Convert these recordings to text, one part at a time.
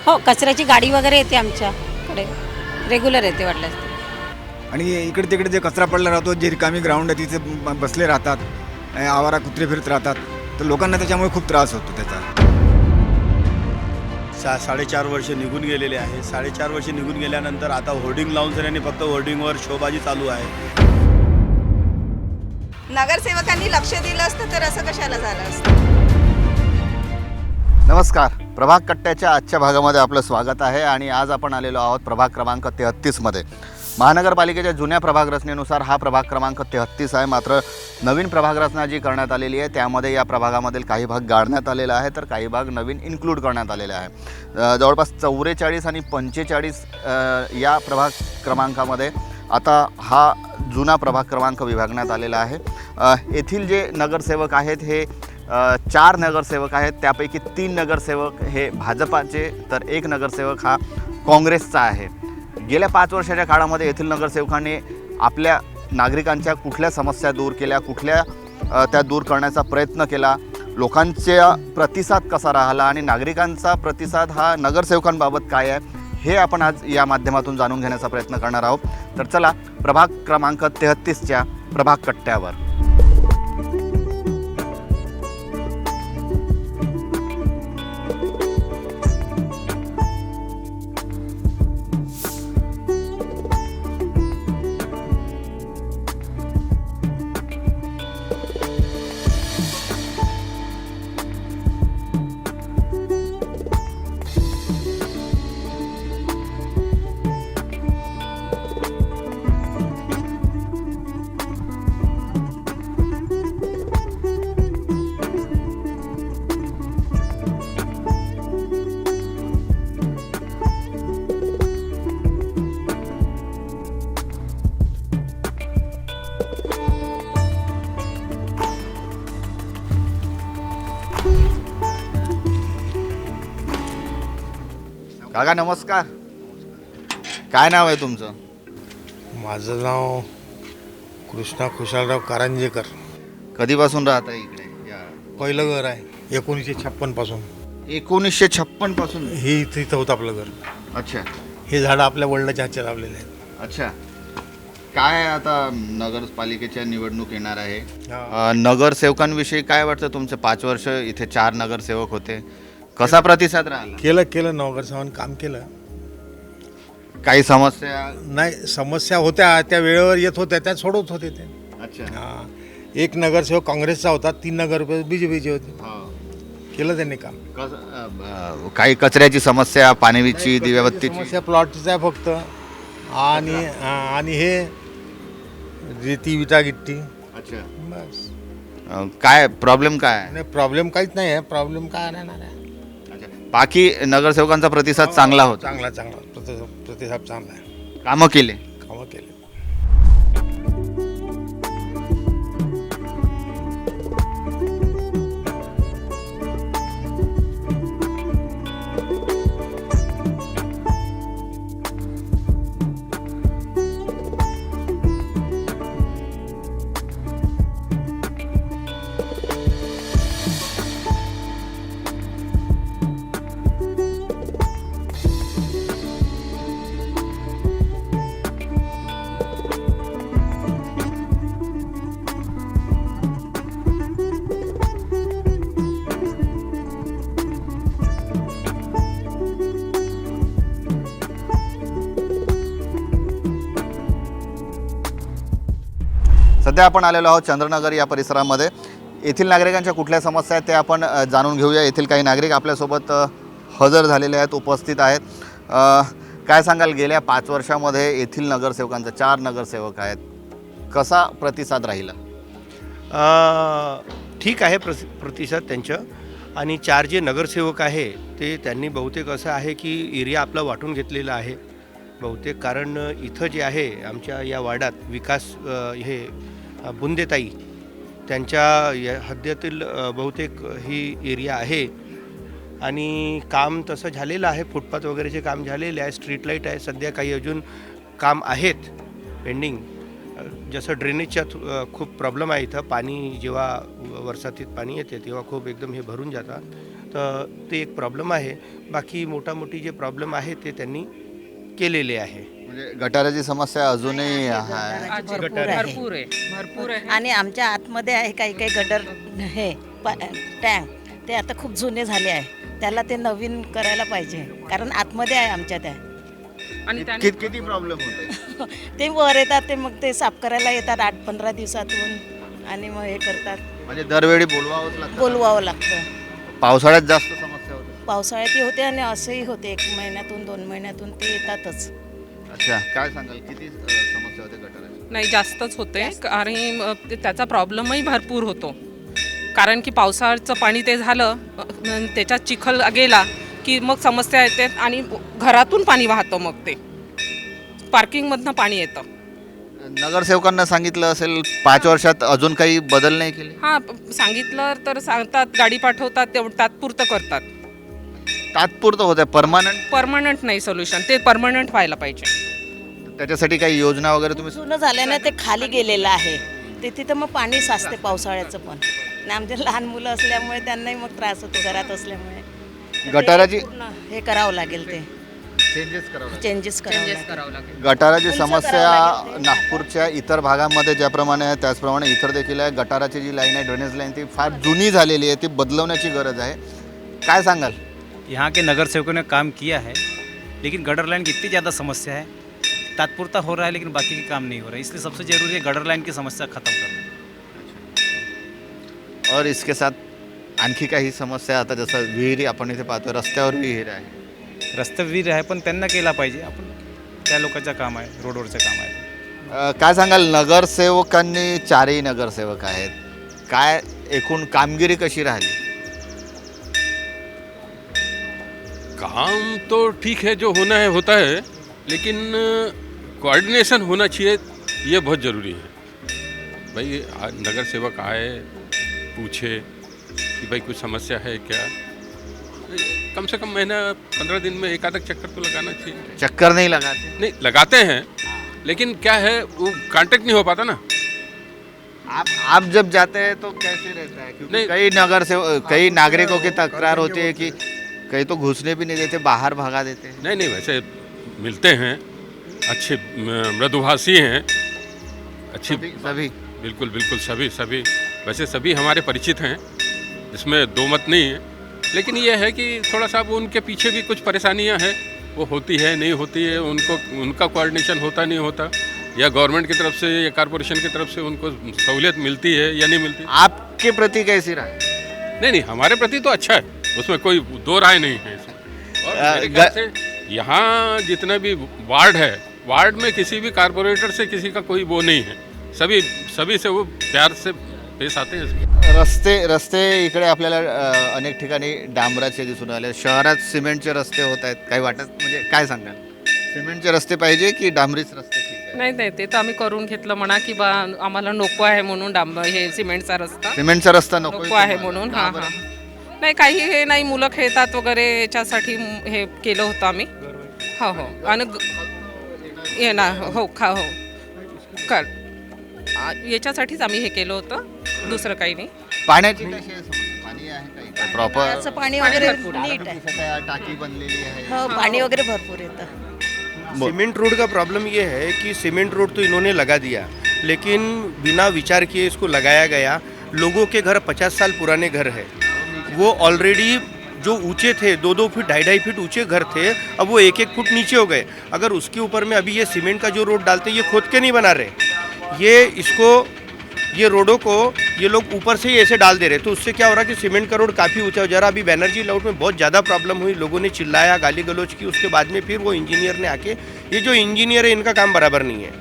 हो, कचऱ्याची गाडी वगैरे येते आमच्याकडे, रेग्युलर येते वाटल्यास. आणि इकडे तिकडे जे कचरा पडला राहतो, जे रिकामी ग्राउंड आहे तिथे बसले राहतात, आवारा कुत्रे फिरत राहतात, तर लोकांना त्याच्यामुळे खूप त्रास होतो त्याचा. 4.5 वर्ष निघून गेलेले आहे. 4.5 वर्ष निघून गेल्यानंतर आता होर्डिंग लावून सगळ्यांनी फक्त होर्डिंगवर शोबाजी चालू आहे. नगरसेवकांनी लक्ष दिलं असतं तर असं कशाला झालं असतं. नमस्कार, प्रभाग कट्ट्याच्या आजच्या भागामध्ये आपलं स्वागत आहे. आणि आज आपण आलेलो आहोत प्रभाग क्रमांक 33मध्ये. महानगरपालिकेच्या जुन्या प्रभाग रचनेनुसार हा प्रभाग क्रमांक 33 आहे. मात्र नवीन प्रभाग रचना जी करण्यात आलेली आहे त्यामध्ये या प्रभागामधील काही भाग गाडण्यात आलेला आहे, तर काही भाग नवीन इन्क्लूड करण्यात आलेले आहे. जवळपास 44 आणि 45 या प्रभाग क्रमांकामध्ये आता हा जुना प्रभाग क्रमांक विभागण्यात आलेला आहे. येथील जे नगरसेवक आहेत हे 4 नगरसेवक आहेत. त्यापैकी 3 नगरसेवक हे भाजपाचे, तर 1 नगरसेवक हा काँग्रेसचा आहे. गेल्या 5 वर्षाच्या काळामध्ये येथील नगरसेवकांनी आपल्या नागरिकांच्या कुठल्या समस्या दूर केल्या, कुठल्या त्या दूर करण्याचा प्रयत्न केला, लोकांचा प्रतिसाद कसा राहिला आणि नागरिकांचा प्रतिसाद हा नगरसेवकांबाबत काय आहे हे आपण आज या माध्यमातून जाणून घेण्याचा प्रयत्न करणार आहोत. तर चला प्रभाग क्रमांक 33च्या प्रभाग कट्ट्यावर. काका नमस्कार, काय नाव आहे तुमचं? माझं नाव कृष्णा खुशालराव कारंजेकर. कधीपासून राहता इकडे? पहिलं घर आहे 1956 पासून. 1956 पासून? हे इथं होतं आपलं घर. अच्छा हे झाडं आपल्या वडिलाच्या हातच्या लावलेले आहेत. अच्छा. काय आता नगरपालिकेच्या निवडणूक येणार आहे, हा. नगरसेवकांविषयी काय वाटतं तुमचे? 5 वर्ष इथे 4 नगरसेवक होते, कसा प्रतिसाद राहिला? केलं नगरसेवकांनी काम केलं. काही समस्या? नाही, समस्या होत्या त्या वेळेवर येत होत्या, त्या सोडवत होते ते. अच्छा. हां, एक नगरसेवक काँग्रेसचा होता, 3 नगरसेवक BJPचे होते. केलं त्यांनी काम. काही कचऱ्याची समस्या, पाणीची, दिव्याबत्तीची समस्या प्लॉटचा आहे फक्त. आणि हे रेती विटा गिट्टी. अच्छा. बस. काय प्रॉब्लेम काय आहे? नाही, प्रॉब्लेम काहीच नाही आहे. प्रॉब्लेम काय राहणार आहे. बाकी नगरसेवकांचा प्रतिसाद चांगला होता? चांगला प्रतिसाद चांगला आहे. कामं केले? कामं केले. सध्या आपण आलेलो आहोत चंद्रनगर या परिसरामध्ये. येथील नागरिकांच्या कुठल्या समस्या आहेत ते आपण जाणून घेऊया. येथील काही नागरिक आपल्यासोबत हजर झालेले आहेत, उपस्थित आहेत. काय सांगाल, गेल्या 5 वर्षामध्ये येथील नगरसेवकांचा 4 नगरसेवक आहेत, कसा प्रतिसाद राहिला? ठीक आहे प्रतिसाद त्यांचं. आणि 4 जे नगरसेवक आहे ते त्यांनी बहुतेक असं आहे की एरिया आपला वाटून घेतलेला आहे बहुतेक. कारण इथं जे आहे आमच्या या वार्डात विकास हे बुंदेताई त्यांच्या या हद्दीतील बहुतेक ही एरिया आहे. आणि काम तसं झालेलं आहे, फुटपाथ वगैरेचे काम झालेले आहे, स्ट्रीट लाईट आहे. सध्या काही अजून काम आहेत पेंडिंग. जसं ड्रेनेजच्या खूप प्रॉब्लेम आहे इथं. पाणी जेव्हा वर्षातीत पाणी येते तेव्हा खूप एकदम हे भरून जातात. तर ते एक प्रॉब्लेम आहे. बाकी मोठामोठी जे प्रॉब्लेम आहे ते त्यांनी केलेले आहे. म्हणजे गटाराची समस्या अजूनही आहे. भरपूर आहे आणि आमच्या आतमध्ये आहे काही काही गटर हे टँक ते आता खूप जुने झाले आहे. त्याला ते नवीन करायला पाहिजे कारण आतमध्ये आहे आमच्या त्या. आणि त्याने किती प्रॉब्लेम होते? ते वर येतात ते मग ते साफ करायला येतात 8-15 दिवसातून आणि मग हे करतात. म्हणजे दरवेळी बोलवावंच लागतं. बोलवावं लागतं. पावसाळ्यात जास्त समस्या होते. पावसाळ्यातही होते आणि असंही होते 1 महिन्यातून 2 महिन्यातून ते येतातच. अच्छा, काय सांगाल किती समस्या होते गटाराची? नाही जास्तच होते आणि त्याचा प्रॉब्लेमही भरपूर होतो. कारण की पावसाळ्याचं पाणी ते झालं त्याच्यात चिखल गेला की मग समस्या येते आणि घरातून पाणी वाहतं. मग ते पार्किंगमधनं पाणी येतं. नगरसेवकांना सांगितलं असेल 5 वर्षात अजून काही बदल नाही केले? हां, सांगितलं तर सांगतात, गाडी पाठवतात, तेवढं तात्पुरतं करतात. तात्पुरतं होतं, परमनंट नाही सोल्युशन. ते परमनंट व्हायला पाहिजे. त्याच्यासाठी काही योजना वगैरे तुम्ही? जुनं झाल्यानं ते खाली गेलेलं आहे ते. तिथं मग पाणी साचते पावसाळ्याचं पण. आणि आमचे लहान मुलं असल्यामुळे त्यांनाही मग त्रास होतो घरात असल्यामुळे. तर ते गटाराची पूर्ण हे करावं लागेल ते चेंजेस करावं लागेल. गटाराची उंच समस्या करावं लागेल ते. नागपूरच्या इतर भागामध्ये ज्याप्रमाणे आहे त्याचप्रमाणे इतर देखील आहे. गटाराची जी लाईन आहे, ड्रेनेज लाईन, ती फार जुनी झालेली आहे. ती बदलवण्याची गरज आहे. काय सांगाल? यहाँ के नगर सेवकों ने काम किया है, लेकिन गटर लाइन की इतनी ज़्यादा समस्या है, तात्पुरता हो रहा है लेकिन बाकी के काम नहीं हो रहा है. इसलिए सबसे ज़रूरी है गटर लाइन की समस्या ख़त्म करना. और इसके साथ आणखी काही समस्या, आता जसं विहिरी आपण इथे पाहतो, रस्त्यावर विहीर आहे. रस्ते विहीर आहे पण त्यांना केला पाहिजे. आपण त्या लोकांचं काम आहे, रोडवरचं काम आहे. काय सांगाल? नगरसेवकांनी 4ही नगरसेवक आहेत, काय एकूण कामगिरी कशी राहिली? काम तो ठीक है, जो होना है होता है, लेकिन कोऑर्डिनेशन होना चाहिए, ये बहुत ज़रूरी है. भाई नगर सेवक आए, पूछे कि भाई कुछ समस्या है क्या, कम से कम महीना 15 दिन में एक आधा चक्कर तो लगाना चाहिए. चक्कर नहीं लगाते? नहीं, लगाते हैं, लेकिन क्या है वो कांटेक्ट नहीं हो पाता ना. आप जब जाते हैं तो कैसे रहता है? क्योंकि नहीं, कई नगरसेवक, कई नागरिकों की तकरार होती है कि कहीं तो घुसने भी नहीं देते, बाहर भगा देते हैं. नहीं, वैसे मिलते हैं, अच्छे मृदुभाषी हैं, अच्छी सभी बिल्कुल सभी वैसे सभी हमारे परिचित हैं, इसमें दो मत नहीं है. लेकिन ये है कि थोड़ा सा वो उनके पीछे भी कुछ परेशानियां हैं, वो होती है नहीं होती है, उनका कोऑर्डिनेशन होता नहीं होता, या गवर्नमेंट की तरफ से या कॉरपोरेशन की तरफ से उनको सहूलियत मिलती है या नहीं मिलती. आपके प्रति कैसी रहा? नहीं, हमारे प्रति तो अच्छा है, उसमें कोई दो राय नहीं है इसमें. और मेरे ख्याल से यहाँ जितना भी वार्ड है, वार्ड में किसी भी कारपोरेटर से किसी का कोई वो नहीं है, सभी से वो प्यार से पेश आते हैं. रस्ते इकडे आपल्याला अनेक ठिकाणी डांबराचे दिसून आले. शहरात सिमेंटचे रस्ते होत आहेत. काही वाटत, म्हणजे काय सांगाल? सिमेंटचे रस्ते पाहिजे की डांबरीच रस्ते ठीक आहे? नाही, ते तर आम्ही करून घेतलं म्हणा की बा आम्हाला नको आहे म्हणून हे सिमेंटचा रस्ता सिमेंटचा रस्ता नको आहे म्हणून. हां. नाही, काही हे नाही, मुलं खेळतात वगैरे, याच्यासाठी हे केलं होतं आम्ही. हो. आणि ये ना हो कर याच्यासाठीच आम्ही हे केलं होतं, दुसरं काही नाही. पाण्याची कशी आहे समस्या? पाणी आहे काही प्रॉपर? नळाचं पाणी वगैरे नीट आहे. टाकी बनलेली आहे. हो, पाणी वगैरे भरपूर येतं. सीमेंट रोड का प्रॉब्लम ये है कि सीमेंट रोड तो इन्होंने लगा दिया, लेकिन बिना विचार किए इसको लगाया गया. लोगों के घर 50 साल पुराने घर है, वो ऑलरेडी जो ऊंचे थे 2-2 फीट 2.5 फीट ऊंचे घर थे, अब वो 1-1 फुट नीचे हो गए. अगर उसके ऊपर में अभी ये सीमेंट का जो रोड डालते, ये खोद के नहीं बना रहे, ये रोडों को ये लोग ऊपर से ही ऐसे डाल दे रहे. तो उससे क्या हो रहा कि सीमेंट का रोड काफ़ी ऊंचा हो जा रहा. अभी बैनर्जी लेआउट में बहुत ज़्यादा प्रॉब्लम हुई, लोगों ने चिल्लाया, गाली गलौज की. उसके बाद में फिर वो इंजीनियर ने आके, ये जो इंजीनियर है इनका काम बराबर नहीं है.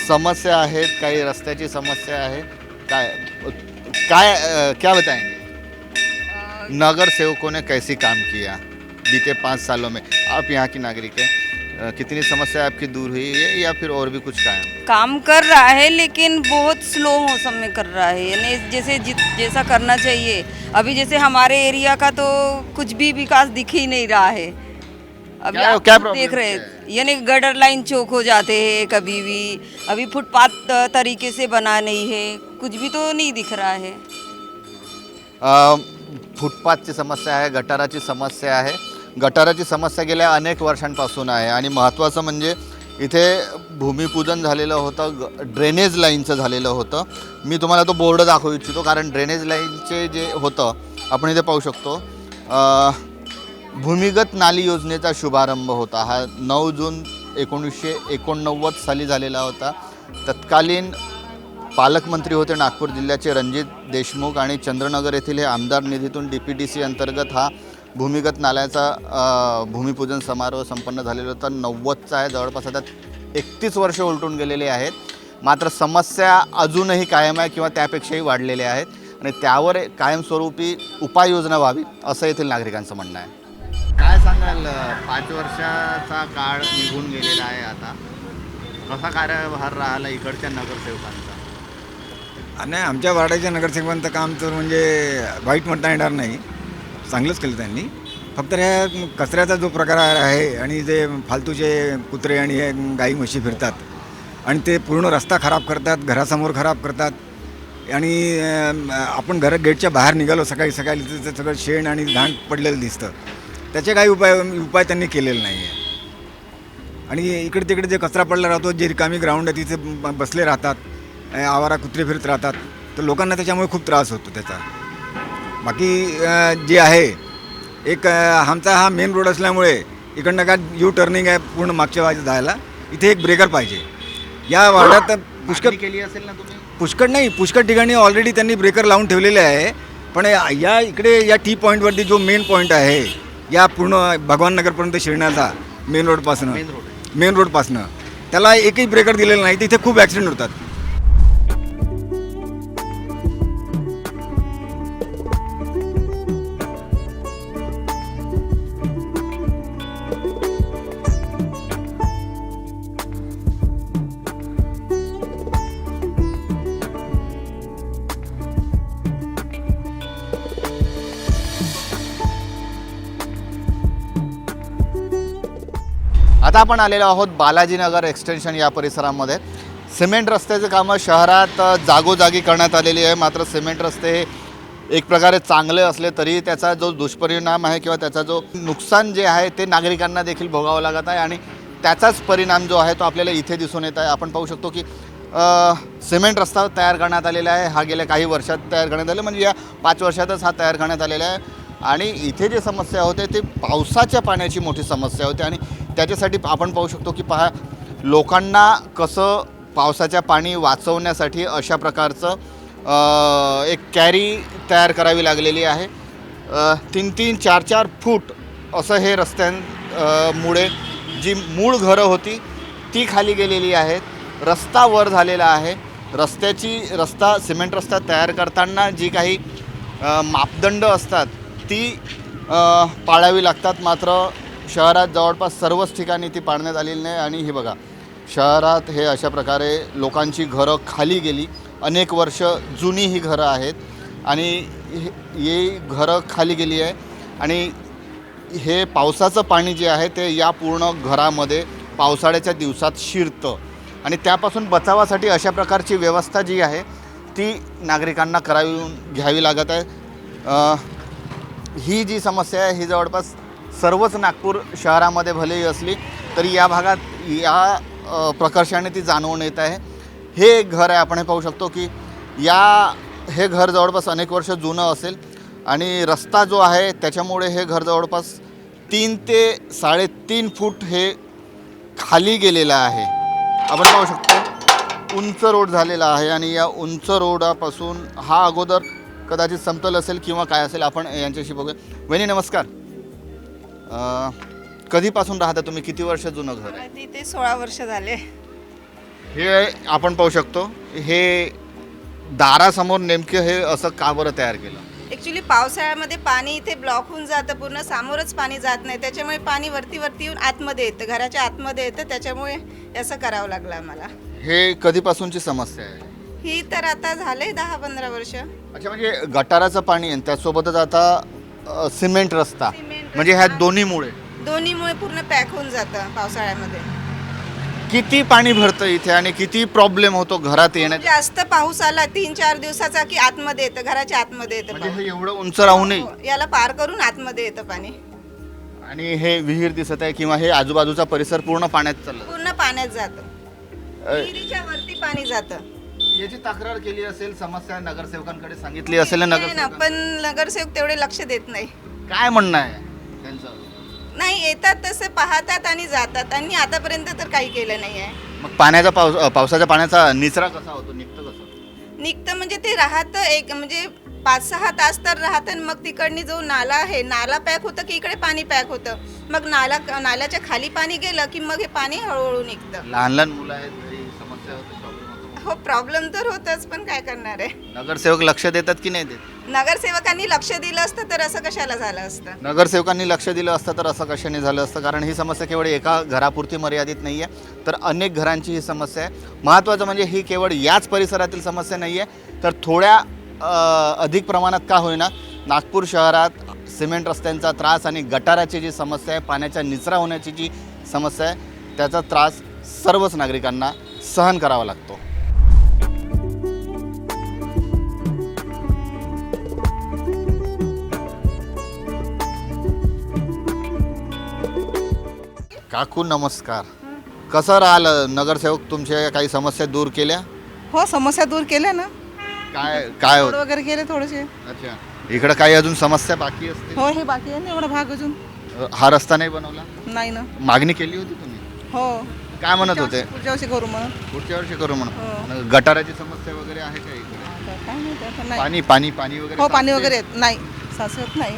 समस्या आहेत, काही रस्त्याची समस्या आहे. क्या बताएंगे? नगर सेवकों ने कैसे काम किया बीते 5 सालों में? आप यहाँ की नागरिक हैं, कितनी समस्या आपकी दूर हुई है या फिर और भी कुछ काम कर रहा है, लेकिन बहुत स्लो मौसम में कर रहा है. यानी जैसा करना चाहिए. अभी जैसे हमारे एरिया का तो कुछ भी विकास दिख ही नहीं रहा है. अभी आप क्या देख रहे हैं, यानी गटर लाइन चौक हो जाते हैं कभी भी. अभी फुटपाथ तरीके से बना नहीं है, कुछ भी तो नहीं दिख रहा है. फुटपाथची समस्या आहे, गटाराची समस्या आहे. गटाराची समस्या गेल्या अनेक वर्षांपासून आहे आणि महत्त्वाचं म्हणजे इथे भूमिपूजन झालेलं होतं, ड्रेनेज लाईनचं झालेलं होतं. मी तुम्हाला तो बोर्ड दाखवू इच्छितो कारण ड्रेनेज लाईनचे जे होतं आपण इथे पाहू शकतो. भूमिगत नाली योजनेचा शुभारंभ होता. हा 9 जून 1989 साली झालेला होता. तत्कालीन पालकमंत्री होते नागपूर जिल्ह्याचे रणजित देशमुख आणि चंद्रनगर येथील हे आमदार निधीतून DPDC अंतर्गत हा भूमिगत नाल्याचा भूमिपूजन समारोह संपन्न झालेला होता. 90चा आहे, जवळपास आता 31 वर्ष उलटून गेलेले आहेत. मात्र समस्या अजूनही कायम आहे किंवा त्यापेक्षाही वाढलेल्या आहेत आणि त्यावर कायमस्वरूपी उपाययोजना व्हावी असं येथील नागरिकांचं म्हणणं आहे. काय सांगाल, 5 वर्षाचा काळ निघून गेलेला आहे, आता कसा कार्यभार राहिला इकडच्या नगरसेवकांचा? नाही, आमच्या वार्डाच्या नगरसेवकांचं काम तर म्हणजे वाईट म्हणता येणार नाही, चांगलंच केलं त्यांनी. फक्त ह्या कचऱ्याचा जो प्रकार आहे आणि जे फालतूचे कुत्रे आणि हे गाई म्हशी फिरतात आणि ते पूर्ण रस्ता खराब करतात, घरासमोर खराब करतात आणि आपण गेटच्या बाहेर निघालो सकाळी तिथं सगळं शेण आणि घाण पडलेलं दिसतं. त्याचे काही उपाय त्यांनी केलेले नाही आहे. आणि इकडे तिकडे जे कचरा पडला राहतो, जे रिकामी ग्राउंड आहे तिथे बसले राहतात, आवारा कुत्रे फिरत राहतात, तर लोकांना त्याच्यामुळे खूप त्रास होतो त्याचा. बाकी जे आहे एक आमचा हा मेन रोड असल्यामुळे इकडनं काय यू टर्निंग आहे पूर्ण मागच्या बाजूला जायला, इथे एक ब्रेकर पाहिजे. या वार्डात पुष्कळ केली असेल ना तुम्ही? पुष्कळ ठिकाणी ऑलरेडी त्यांनी ब्रेकर लावून ठेवलेले आहे. पण या इकडे या टी पॉईंटवरती जो मेन पॉईंट आहे या पूर्ण भगवान नगरपर्यंत शिरण्याचा मेन रोडपासनं त्याला एकही ब्रेकर दिलेलं नाही. तिथे खूप ॲक्सिडेंट होतात. आता आपण आलेलो आहोत बालाजीनगर एक्सटेन्शन या परिसरामध्ये. सिमेंट रस्त्याचे कामं शहरात जागोजागी करण्यात आलेली आहे. मात्र सिमेंट रस्ते हे एक प्रकारे चांगले असले तरी त्याचा जो दुष्परिणाम आहे किंवा त्याचा जो नुकसान जे आहे ते नागरिकांना देखील भोगावं लागत आहे आणि त्याचाच परिणाम जो आहे तो आपल्याला इथे दिसून येत आहे. आपण पाहू शकतो की सिमेंट रस्ता तयार करण्यात आलेला आहे. हा गेल्या काही वर्षात तयार करण्यात आला, म्हणजे या 5 वर्षातच हा तयार करण्यात आलेला आहे. आणि इथे जे समस्या होते ते पावसाच्या पाण्याची मोठी समस्या होती आणि त्याच्यासाठी आपण पाहू शकतो की पहा, लोकांना कसं पावसाच्या पाणी वाचवण्यासाठी अशा प्रकारचं एक कॅरी तयार करावी लागलेली आहे. 3-3, 4-4 फूट असं हे रस्त्यांमुळे जी मूळ घरं होती ती खाली गेलेली आहेत. रस्ता वर झालेला आहे. रस्ता सिमेंट रस्ता तयार करताना जी काही मापदंड असतात ती पाळावी लागतात. मात्र शहरात जवळपास सर्वच ठिकाणी ती पाळण्यात आलेली नाही. आणि हे बघा, शहरात हे अशा प्रकारे लोकांची घरं खाली गेली. अनेक वर्ष जुनी ही घरं आहेत आणि ही घरं खाली गेली आहे आणि हे पावसाचं पाणी जे आहे ते या पूर्ण घरामध्ये पावसाळ्याच्या दिवसात शिरतं आणि त्यापासून बचावासाठी अशा प्रकारची व्यवस्था जी आहे ती नागरिकांना घ्यावी लागत आहे. ही जी समस्या आहे ही जवळपास सर्वच नागपूर शहरामध्ये भलेही असली तरी या भागात या प्रकर्षाने ती जाणवून येत आहे. हे एक घर आहे, आपण हे पाहू शकतो की हे घर जवळपास अनेक वर्ष जुनं असेल आणि रस्ता जो आहे त्याच्यामुळे हे घर जवळपास 3 ते 3.5 फूट हे खाली गेलेलं आहे. आपण पाहू शकतो उंच रोड झालेला आहे आणि या उंच रोडापासून हा अगोदर कदाचित समतल असेल किंवा काय असेल. आपण यांच्याशी बघूया. वहिनी नमस्कार. कधीपासून राहता तुम्ही? किती वर्ष जुनं घर आहे? तिथे 16 वर्ष झाले. हे आपण पाहू शकतो हे दारासमोर नेमकं हे असं का बरं तयार केलं? ॲक्च्युली पावसाळ्यामध्ये पाणी इथे ब्लॉक होऊन जातं, पूर्ण समोरच पाणी जात नाही, त्याच्यामुळे पाणी वरती येऊन आतमध्ये येतं, घराच्या आतमध्ये येतं, त्याच्यामुळे असं करावं लागलं आम्हाला. हे कधीपासूनची समस्या आहे ही? तर आता झाले 10-15 वर्ष. अच्छा, म्हणजे गटाराचं पाणी आणि त्यासोबतच आता सिमेंट रस्ता, म्हणजे ह्या दोन्हीमुळे पूर्ण पॅक होऊन जातं पावसाळ्यामध्ये. किती पाणी भरतं इथे आणि किती प्रॉब्लेम होतो घरात येण्यात? जास्त पाऊस आला 3-4 दिवसाचा की आतमध्ये येतं, घराच्या आतमध्ये येतं म्हणजे पाणी. हे एवढं उंच राहूनही हो, याला पार करून आतमध्ये येतं पाणी. आणि हे विहीर दिसत आहे किंवा हे आजूबाजूचा परिसर पूर्ण पाण्यात चाललं. पूर्ण पाण्यात जातं, विहिरीच्या वरती पाणी जातं. याची तक्रार केली असेल, समस्या नगरसेवकांकडे सांगितली असेल ना? आहे ना, पण नगरसेवक तेवढे लक्ष देत नाही. काय म्हणणं आहे त्यांचं? नाही, येतात तसे पाहतात आणि जातात, आणि आतापर्यंत तर काही केलं नाही आहे. मग पावसाच्या पाण्याचा निचरा कसा होतो, निघतं कसं? निघतं म्हणजे ते राहतं एक म्हणजे 5-6 तास तर राहतं, आणि मग तिकडनी जो नाला आहे, नाला पॅक होतं की इकडे पाणी पॅक होतं. मग नाल्याच्या खाली पाणी गेलं की मग हे पाणी हळूहळू निघतं. लहान लहान मुलं आहेत घरी, समस्या होते, प्रॉब्लेम होतो. हो, प्रॉब्लेम तर होतच, पण काय करणार आहे. नगरसेवक लक्ष देतात की नाही देत? नगरसेवकांनी लक्ष दिलं असतं तर असं कशाला झालं असतं. नगरसेवकांनी लक्ष दिलं असतं तर असं कशाने झालं असतं? कारण ही समस्या केवळ एका घरापुरती मर्यादित नाही आहे, तर अनेक घरांची ही समस्या आहे. महत्त्वाचं म्हणजे ही केवळ याच परिसरातील समस्या नाही आहे, तर थोड्या अधिक प्रमाणात का होईना नागपूर शहरात सिमेंट रस्त्यांचा त्रास आणि गटाराची जी समस्या आहे, पाण्याच्या निचरा होण्याची जी समस्या आहे, त्याचा त्रास सर्वच नागरिकांना सहन करावा लागतो. काकू नमस्कार. कसं राहिलं, नगरसेवक तुमच्या काही समस्या दूर केल्या? हो, समस्या दूर केल्या ना, काय काय होत? वगैरे केले थोडेसे. अच्छा, इकडं काही अजून समस्या बाकी असते? हो, हे बाकी आहे ना, एवढा भाग अजून हा रस्ता नाही बनवला? नाही ना. मागणी केली होती तुम्ही? हो, काय म्हणत होते? पुढच्या वर्षी करू म्हणून. पुढच्या वर्षी करू म्हणून. हो. गटाराची समस्या वगैरे आहे का इकडे? काय माहिती आता, नाही. पाणी पाणी पाणी वगैरे हो, पाणी साचते? वगैरे येत नाही, साचत नाही.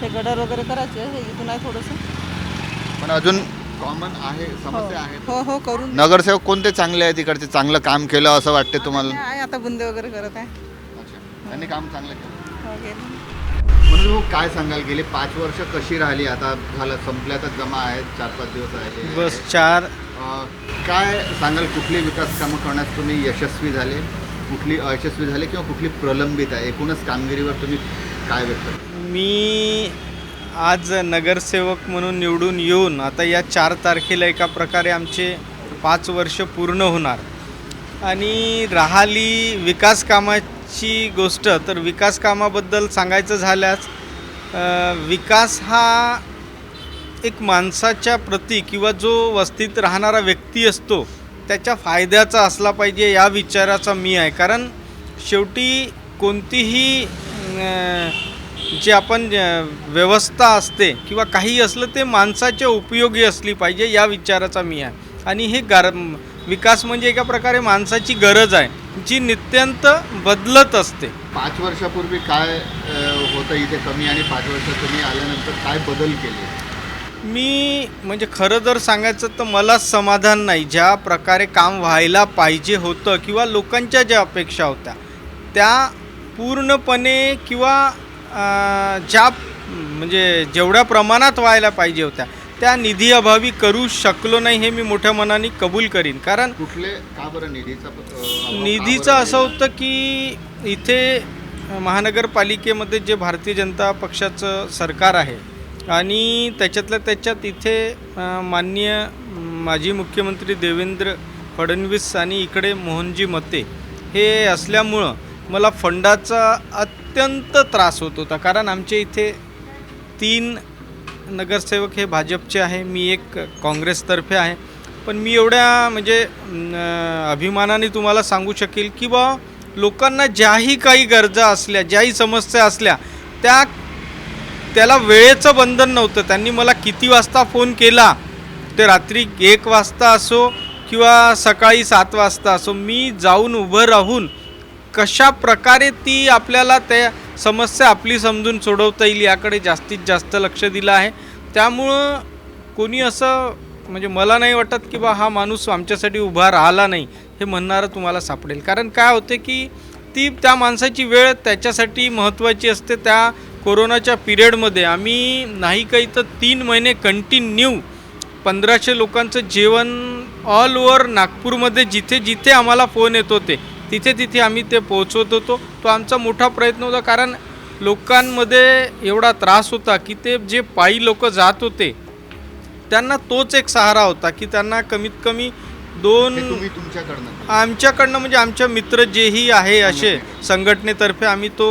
हे गडर वगैरे करायचे, हे इथून आहे थोडंसं. पण अजून कॉमन आहे, समस्या आहे. हो हो, करून नगरसेवक कोणते चांगले आहेत इकडचे, चांगलं काम केलं असं वाटते तुम्हाला? आहे, आता बुंदे वगैरे करत आहे. अच्छा, त्यांनी काम चांगलं केलं. हो, गेले. म्हणून भाऊ, काय सांगाल, गेली 5 वर्ष कशी राहिली? आता झालं, संपल्यातच जमा आहेत, 4-5 दिवस राहिले. बस 4 काय सांगाल, कुठली विकास कामं करण्यात तुम्ही यशस्वी झाले, कुठली अयशस्वी झाले किंवा कुठली प्रलंबित आहे? एकूणच कामगिरीवर तुम्ही काय व्यक्त करता? मी आज नगरसेवक म्हणून निवडून येऊन आता या 4 तारखेला एका प्रकारे आमचे 5 वर्ष पूर्ण होणार. आणि राहिली विकास कामाची गोष्ट, तर विकास कामाबद्दल सांगायचं झाल्यास विकास हा एक माणसाच्या प्रती किंवा जो वस्तीत राहणारा व्यक्ती असतो त्याच्या फायद्याचा असला पाहिजे, या विचाराचा मी आहे. कारण शेवटी कोणतीही जे आपण व्यवस्था असते किंवा काही असलं ते माणसाच्या उपयोगी असली पाहिजे, या विचाराचा मी आहे. आणि हे विकास म्हणजे एका प्रकारे माणसाची गरज आहे, जी नित्यंत बदलत असते. 5 वर्षापूर्वी काय होतं इथे कमी आणि 5 वर्ष तुम्ही आल्यानंतर काय बदल केले? मी म्हणजे खरं जर सांगायचं तर मला समाधान नाही. ज्या प्रकारे काम व्हायला पाहिजे होतं किंवा लोकांच्या ज्या अपेक्षा होत्या त्या पूर्णपणे किंवा ज्या म्हणजे जेवढ्या प्रमाणात व्हायला पाहिजे होत्या त्या निधी अभावी करू शकलो नाही, हे मी मोठ्या मनाने कबूल करीन. कारण कुठले का बरं निधीचं असं होतं की इथे महानगरपालिकेमध्ये जे भारतीय जनता पक्षाचं सरकार आहे आणि त्याच्यात इथे माननीय माजी मुख्यमंत्री देवेंद्र फडणवीस आणि इकडे मोहनजी मते हे असल्यामुळं मला फंडाचा अत्यंत त्रास होत होता. कारण आमचे इथे 3 नगरसेवक हे भाजपचे आहे, मी एक काँग्रेसतर्फे आहे. पण मी एवढ्या म्हणजे अभिमानाने तुम्हाला सांगू शकेल की बा लोकांना ज्याही काही गरजा असल्या, ज्याही समस्या असल्या त्याला वेळेचं बंधन नव्हतं. त्यांनी मला किती वाजता फोन केला, ते रात्री 1 वाजता असो किंवा सकाळी 7 वाजता असो, मी जाऊन उभं राहून कशा प्रकारे ती आपल्याला त्या समस्या आपली समजून सोडवता येईल याकडे जास्तीत जास्त लक्ष दिलं आहे. त्यामुळं कोणी असं म्हणजे मला नाही वाटत की बा हा माणूस आमच्यासाठी उभा राहिला नाही हे म्हणणारं तुम्हाला सापडेल. कारण काय होते की त्या माणसाची वेळ त्याच्यासाठी महत्त्वाची असते. त्या कोरोनाच्या पिरियडमध्ये आम्ही नाही काही तर 3 महिने कंटिन्यू 1500 लोकांचं जेवण ऑल ओव्हर नागपूरमध्ये जिथे जिथे आम्हाला फोन येत होते तिथे आम्ही ते पोहोचवत होतो. तो आमचा मोठा प्रयत्न होता. कारण लोकांमध्ये एवढा त्रास होता की ते जे पायी लोक जात होते त्यांना तोच एक सहारा होता की त्यांना कमीत कमी दोन हे तुम्ही तुमच्याकडनं आमच्याकडनं म्हणजे आमच्या मित्र जेही आहे असे संघटनेतर्फे आम्ही तो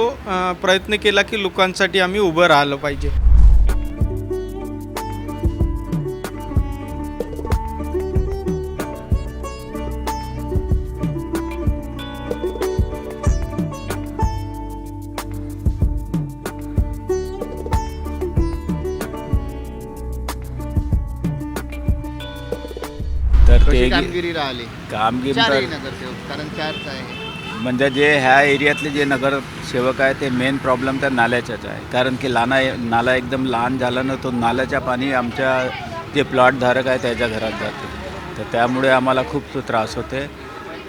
प्रयत्न केला की लोकांसाठी आम्ही उभं राहिलं पाहिजे. तर कशी ते कामगिरी राहिली कामगिरी चारही तर नगरसेवक, कारण 4च आहे. म्हणजे जे ह्या एरियातले जे नगरसेवक आहे ते मेन प्रॉब्लेम तर नाल्याचाच आहे. कारण की नाला एकदम लहान झाल्यानं तो नाल्याच्या पाणी आमच्या जे प्लॉटधारक आहे त्याच्या घरात जाते. तर त्यामुळे आम्हाला खूप त्रास होते.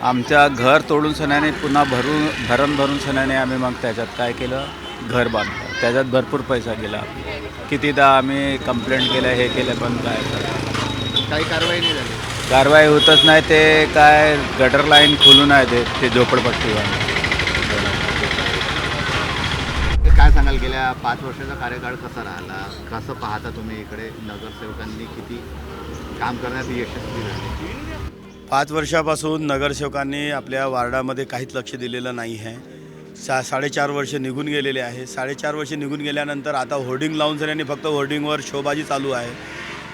आमच्या घर तोडून सण्याने पुन्हा भरून सण्याने आम्ही मग त्याच्यात काय केलं, घर बांधलं. त्याच्यात भरपूर पैसा गेला. कितीदा आम्ही कंप्लेंट केलं, हे केलं, पण काय काही कारवाई नाही झाली. कारवाई होतच नाही. ते काय गटर लाईन खोलून आहे ते झोपडपट्टीवर. ते काय सांगाल, गेल्या 5 वर्षाचा कार्यकाळ कसा राहिला, कसं पाहता तुम्ही इकडे नगरसेवकांनी किती काम करण्यात यशस्वी झाले? 5 वर्षापासून नगरसेवकांनी आपल्या वार्डामध्ये काहीच लक्ष दिलेलं नाही आहे. 4.5 वर्ष निघून गेलेले आहे. 4.5 वर्ष निघून गेल्यानंतर आता होर्डिंग लावून सगळ्यांनी फक्त होर्डिंगवर शोबाजी चालू आहे.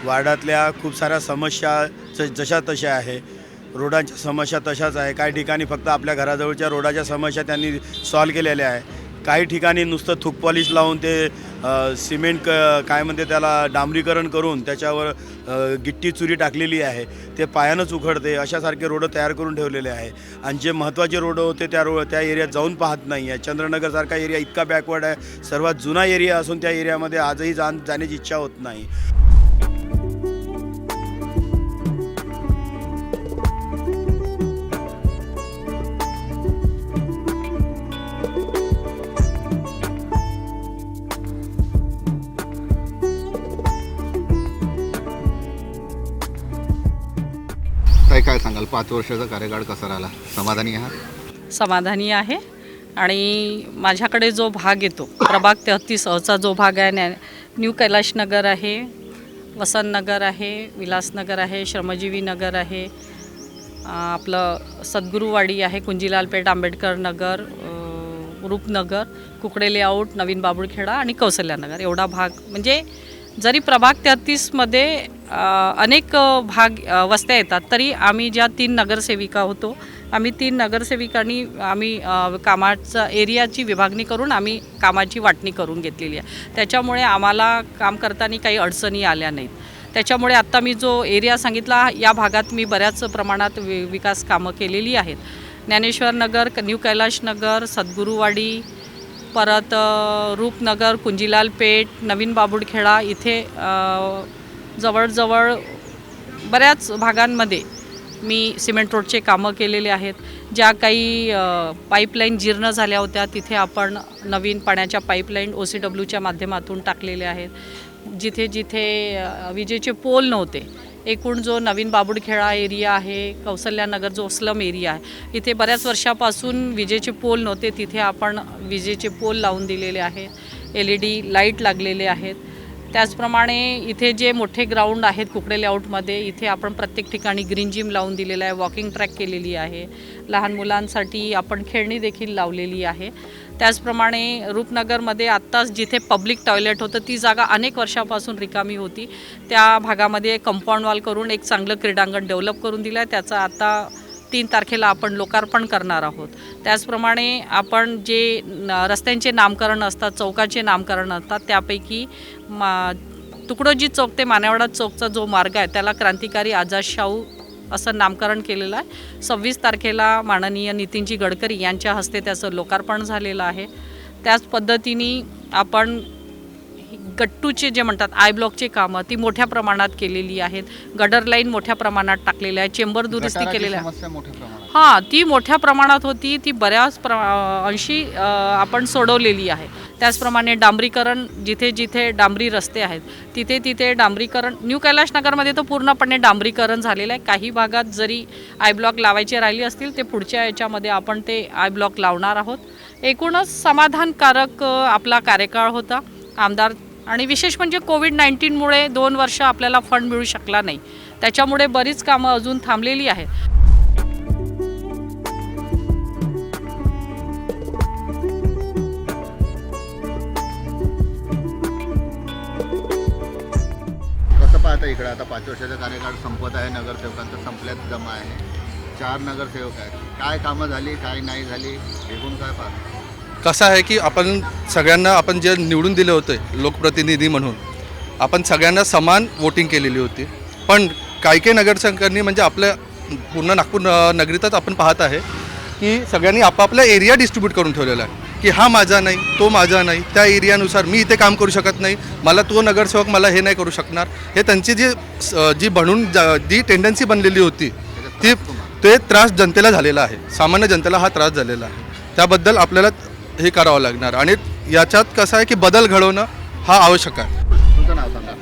वार्डातल्या खूप साऱ्या समस्या जशा तशा आहे. रोडांच्या समस्या तशाच आहे. काही ठिकाणी फक्त आपल्या घराजवळच्या रोडाच्या समस्या त्यांनी सॉल्व केलेल्या आहे. काही ठिकाणी नुसतं थूक पॉलिश लावून ते सिमेंट काय म्हणते त्याला डांबरीकरण करून त्याच्यावर गिट्टी चुरी टाकलेली आहे. ते पायानंच उखडते अशासारखे रोडं तयार करून ठेवलेले आहे. आणि जे महत्त्वाचे रोडं होते त्या एरियात जाऊन पाहत नाही आहे. चंद्रनगरसारखा एरिया इतका बॅकवर्ड आहे, सर्वात जुना एरिया असून त्या एरियामध्ये आजही जाण्याची इच्छा होत नाही. काय सांगाल, 5 वर्षाचा कार्यकाळ कसा राहिला? समाधानी आहात? समाधानी आहे. आणि माझ्याकडे जो भाग येतो प्रभाग 33 जो भाग आहे, न्यू कैलाश नगर आहे, वसंत नगर आहे, विलासनगर आहे, श्रमजीवी नगर आहे, आपलं सद्गुरुवाडी आहे, कुंजीलालपेठ, आंबेडकर नगर, रूपनगर, कुकडे लेआउट, नवीन बाबुळखेडा आणि कौशल्यानगर एवढा भाग. म्हणजे जरी प्रभाग 33मध्ये अनेक भाग वस्त्या येतात तरी आम्ही ज्या 3 नगरसेविका होतो, आम्ही 3 नगरसेविकांनी आम्ही कामाचा एरियाची विभागणी करून आम्ही कामाची वाटणी करून घेतलेली आहे. त्याच्यामुळे आम्हाला काम करताना काही अडचणी आल्या नाहीत. त्याच्यामुळे आत्ता मी जो एरिया सांगितला या भागात मी बऱ्याच प्रमाणात विकास कामं केलेली आहेत. ज्ञानेश्वर नगर, न्यू कैलाश नगर, सद्गुरुवाडी, परत रूपनगर, कुंजीलालपेठ, नवीन बाबुळखेडा इथे जवळजवळ बऱ्याच भागांमध्ये मी सिमेंट रोडचे कामं केलेले आहेत. ज्या काही पाईपलाईन जीर्ण झाल्या होत्या तिथे आपण नवीन पाण्याच्या पाईपलाईन OCWच्या माध्यमातून टाकलेल्या आहेत. जिथे जिथे विजेचे पोल नव्हते, एकूण जो नवीन बाबुळखेडा एरिया आहे, कौशल्यानगर जो स्लम एरिया आहे, इथे बऱ्याच वर्षापासून विजेचे पोल नव्हते, तिथे आपण विजेचे पोल लावून दिलेले आहेत. LED लाईट लागलेले आहेत. त्याचप्रमाणे इथे जे मोठे ग्राउंड आहेत कुकडे लेआउटमध्ये, इथे आपण प्रत्येक ठिकाणी ग्रीन जिम लावून दिलेला आहे, वॉकिंग ट्रॅक केलेली आहे, लहान मुलांसाठी आपण खेळणी देखील लावलेली आहे. त्याचप्रमाणे रूपनगरमध्ये आत्ताच जिथे पब्लिक टॉयलेट होतं ती जागा अनेक वर्षापासून रिकामी होती, त्या भागामध्ये कंपाऊंड वॉल करून एक चांगलं क्रीडांगण डेव्हलप करून दिलं आहे. त्याचं आता 3 तारखेला आपण लोकार्पण करणार आहोत. त्याचप्रमाणे आपण जे रस्त्यांचे नामकरण असतात, चौकाचे नामकरण असतात, त्यापैकी तुकडोजी चौक ते मानेवाडा चौकचा जो मार्ग आहे त्याला क्रांतिकारी आझाद शाहू असं नामकरण केलेलं आहे. 26 तारखेला माननीय नितीनजी गडकरी यांच्या हस्ते त्याचं लोकार्पण झालेलं आहे. त्याच पद्धतीने आपण गट्टूचे जे म्हणतात आय ब्लॉकचे कामं ती मोठ्या प्रमाणात केलेली आहेत. गडर लाईन मोठ्या प्रमाणात टाकलेल्या आहे, चेंबर दुरुस्ती केलेल्या आहे. हां, ती मोठ्या प्रमाणात होती, ती बऱ्याच अंशी आपण सोडवलेली आहे. त्याचप्रमाणे डांबरीकरण, जिथे जिथे डांबरी रस्ते आहेत तिथे तिथे डांबरीकरण, न्यू कैलाश नगरमध्ये तो पूर्णपणे डांबरीकरण झालेलं आहे. काही भागात जरी आय ब्लॉक लावायचे राहिले असतील ते पुढच्या याच्यामध्ये आपण ते आय ब्लॉक लावणार आहोत. एकूणच समाधानकारक आपला कार्यकाळ होता. आमदार आणि विशेष म्हणजे कोविड-19मुळे 2 वर्ष आपल्याला फंड मिळू शकला नाही, त्याच्यामुळे बरीच कामं अजून थांबलेली आहे. कसं पाहता इकडे आता 5 वर्षाचा कार्यकाळ संपत आहे, नगरसेवकांचा संपल्यात जमा आहे, 4 नगरसेवक आहेत, काय कामं झाली काय नाही झाली एकूण काय पाहता? कसं आहे की आपण सगळ्यांना आपण जे निवडून दिले होते लोकप्रतिनिधी म्हणून आपण सगळ्यांना समान वोटिंग केलेली होती, पण काही नगरसेवकांनी म्हणजे आपल्या पूर्ण नागपूर नगरीतच आपण पाहत आहे की सगळ्यांनी आपापला एरिया डिस्ट्रीब्यूट करून ठेवलेला आहे की हा माझा नाही तो माझा नाही, त्या एरियानुसार मी इथे काम करू शकत नाही, मला तो नगरसेवक मला हे नाही करू शकणार. हे त्यांची जी बनून जी टेंडन्सी बनलेली होती ते त्रास जनतेला झालेला आहे, सामान्य जनतेला हा त्रास झालेला आहे. त्याबद्दल आपल्याला हे करावं लागणार आणि याच्यात कसं आहे की बदल घडवणं हा आवश्यक आहे. तुमचं नाव सांगा.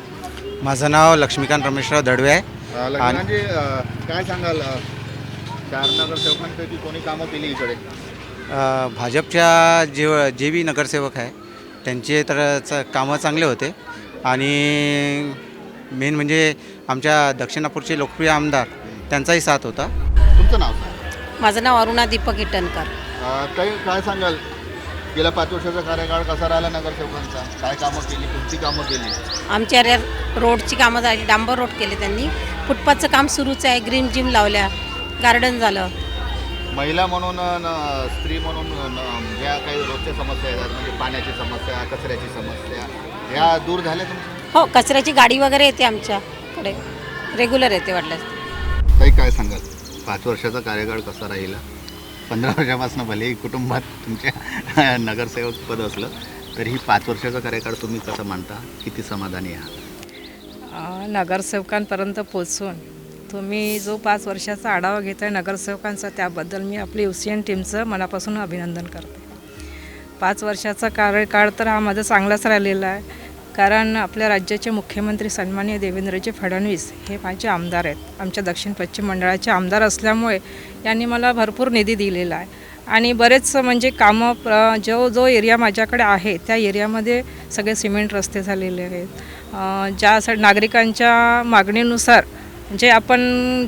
माझं नाव लक्ष्मीकांत रमेशराव दडवे आहे. लग्नाजी काय सांगाल 4 नगरसेवकांपैकी कोणी कामं केली इकडे? भाजपच्या जे बी नगरसेवक आहे त्यांचे तर कामं चांगले होते आणि मेन म्हणजे आमच्या दक्षिण नागपूरचे लोकप्रिय आमदार त्यांचाही साथ होता. तुमचं नाव सांगा. माझं नाव अरुणा दीपक इटनकर. काय सांगाल गेल्या 5 वर्षाचा कार्यकाळ कसा राहिला नगरसेवकांचा? काय कामं केली, कोणती कामं केली? आमच्या रोडची कामं झाली, डांबर रोड केले त्यांनी, फुटपाथचं काम सुरूच आहे, ग्रीन जिम लावल्या, गार्डन झालं. महिला म्हणून स्त्री म्हणून ज्या काही रोजच्या समस्या येतात म्हणजे पाण्याची समस्या, कचऱ्याची समस्या, ह्या दूर झाल्या तुमच्या? हो, कचऱ्याची गाडी वगैरे येते आमच्याकडे, रेग्युलर येते वाटल्यास. काही काय सांगाल 5 वर्षाचा कार्यकाळ कसा राहिला? 15 वर्षापासून भलेही कुटुंबात तुमच्या नगरसेवक पद असलं तरीही 5 वर्षाचा कार्यकाळ तुम्ही कसं मानता? किती समाधानी आहात? नगरसेवकांपर्यंत पोचून तुम्ही जो 5 वर्षाचा आढावा घेत आहे नगरसेवकांचा, त्याबद्दल मी आपली UCN टीमचं मनापासून अभिनंदन करते. 5 वर्षाचा कार्यकाळ तर हा माझा चांगलाच राहिलेला आहे, कारण आपल्या राज्याचे मुख्यमंत्री सन्माननीय देवेंद्रजी फडणवीस हे माझे आमदार आहेत. आमच्या दक्षिण पश्चिम मंडळाचे आमदार असल्यामुळे यांनी मला भरपूर निधी दिलेला आहे आणि बरेच म्हणजे कामं जो एरिया माझ्याकडे आहे त्या एरियामध्ये सगळे सिमेंट रस्ते झालेले आहेत. ज्यासाठी नागरिकांच्या मागणीनुसार जे आपण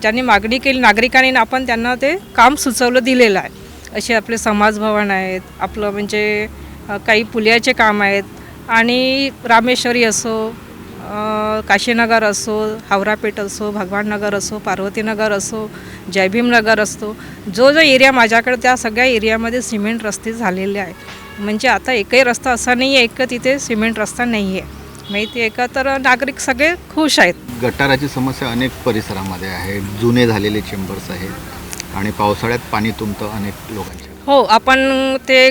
ज्यांनी मागणी केली नागरिकांनी आपण त्यांना ते काम सुचवलं दिलेलं आहे. असे आपले समाजभवन आहेत, आपलं म्हणजे काही पुलियाचे काम आहेत आणि रामेश्वरी असो, काशीनगर असो, हावरापेठ असो, भगवाननगर असो, पार्वतीनगर असो, जयभीमनगर असतो, जो एरिया माझ्याकडे त्या सगळ्या एरियामध्ये सिमेंट रस्ते झालेले आहे. म्हणजे आता एकही रस्ता असा नाही आहे एक तिथे सिमेंट रस्ता नाही आहे, माहिती आहे का. तर नागरिक सगळे खुश आहेत. गटाराची समस्या अनेक परिसरामध्ये आहे, जुने झालेले चेंबर्स आहेत आणि पावसाळ्यात पाणी तुंबतं अनेक लोकांच्या. हो, आपण ते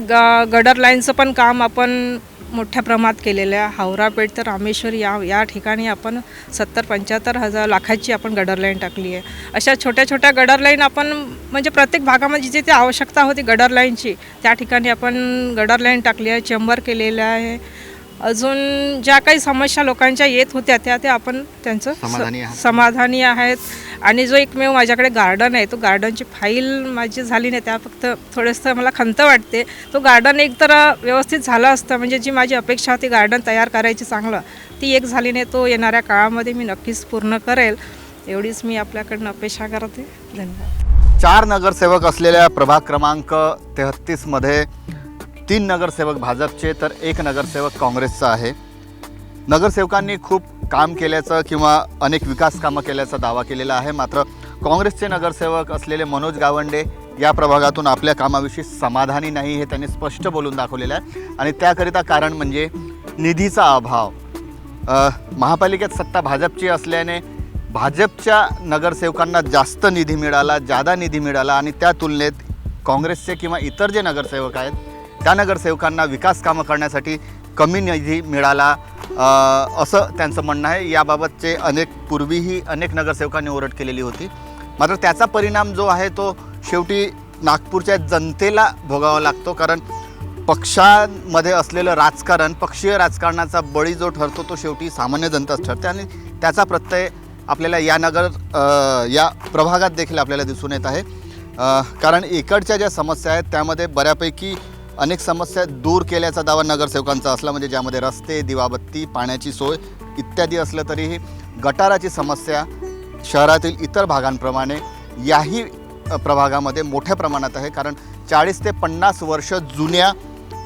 गडर लाईनचं पण काम आपण मोठ्या प्रमाणात केलेलं आहे. हावरापेठ तर रामेश्वरी या ठिकाणी आपण 70-75 लाखाची आपण गडर लाईन टाकली आहे. अशा छोट्या छोट्या गडर लाईन आपण म्हणजे प्रत्येक भागामध्ये जिथे आवश्यकता होती गडर लाईनची त्या ठिकाणी आपण गडर लाईन टाकली आहे, चेंबर केलेलं आहे. अजून ज्या काही समस्या लोकांच्या येत होत्या त्या आपण त्यांचं समाधानी आहेत. आणि जो एकमेव माझ्याकडे गार्डन आहे तो गार्डनची फाईल माझी झाली नाही, त्या फक्त थोडंसं मला खंत वाटते. तो गार्डन एक तर व्यवस्थित झाला असतं, म्हणजे जी माझी अपेक्षा होती गार्डन तयार करायची चांगलं, ती एक झाली नाही. तो येणाऱ्या काळामध्ये मी नक्कीच पूर्ण करेल, एवढीच मी आपल्याकडनं अपेक्षा करते. धन्यवाद. 4 नगरसेवक असलेल्या प्रभाग क्रमांक 33मध्ये 3 नगरसेवक भाजपचे तर 1 नगरसेवक काँग्रेसचा आहे. नगरसेवकांनी खूप काम केल्याचं किंवा अनेक विकास कामं केल्याचा दावा केलेला आहे, मात्र काँग्रेसचे नगरसेवक असलेले मनोज गावंडे या प्रभागातून आपल्या कामाविषयी समाधानी नाही हे त्यांनी स्पष्ट बोलून दाखवलेलं आहे. आणि त्याकरिता कारण म्हणजे निधीचा अभाव. महापालिकेत सत्ता भाजपची असल्याने भाजपच्या नगरसेवकांना जास्त निधी मिळाला, जादा निधी मिळाला आणि त्या तुलनेत काँग्रेसचे किंवा इतर जे नगरसेवक आहेत त्या नगरसेवकांना विकास कामं करण्यासाठी कमी निधी मिळाला असं त्यांचं म्हणणं आहे. याबाबतचे पूर्वीही अनेक नगरसेवकांनी ओरड केलेली होती, मात्र त्याचा परिणाम जो आहे तो शेवटी नागपूरच्या जनतेला भोगावा लागतो. कारण पक्षांमध्ये असलेलं राजकारण, पक्षीय राजकारणाचा बळी जो ठरतो तो शेवटी सामान्य जनताच ठरते आणि त्याचा प्रत्यय आपल्याला या प्रभागात देखील आपल्याला दिसून येत आहे. कारण इकडच्या ज्या समस्या आहेत त्यामध्ये बऱ्यापैकी अनेक समस्या दूर केल्याचा दावा नगरसेवकांचा असला, म्हणजे ज्यामध्ये रस्ते, दिवाबत्ती, पाण्याची सोय इत्यादी असलं तरीही गटाराची समस्या शहरातील इतर भागांप्रमाणे याही प्रभागामध्ये मोठ्या प्रमाणात आहे, कारण 40 ते 50 वर्ष जुन्या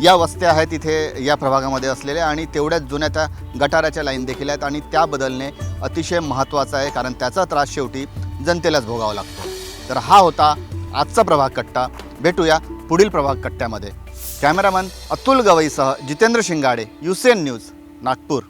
या वस्त्या आहेत इथे या प्रभागामध्ये असलेल्या, आणि तेवढ्याच जुन्या त्या गटाराच्या लाईन देखील आहेत, आणि त्या बदलणे अतिशय महत्त्वाचं आहे, कारण त्याचा त्रास शेवटी जनतेलाच भोगावा लागतो. तर हा होता आजचा प्रभाग कट्टा. भेटूया पुढील प्रभाग कट्ट्यामध्ये. कॅमेरामन अतुल गवईसह जितेंद्र शिंगाडे, UCN न्यूज, नागपूर.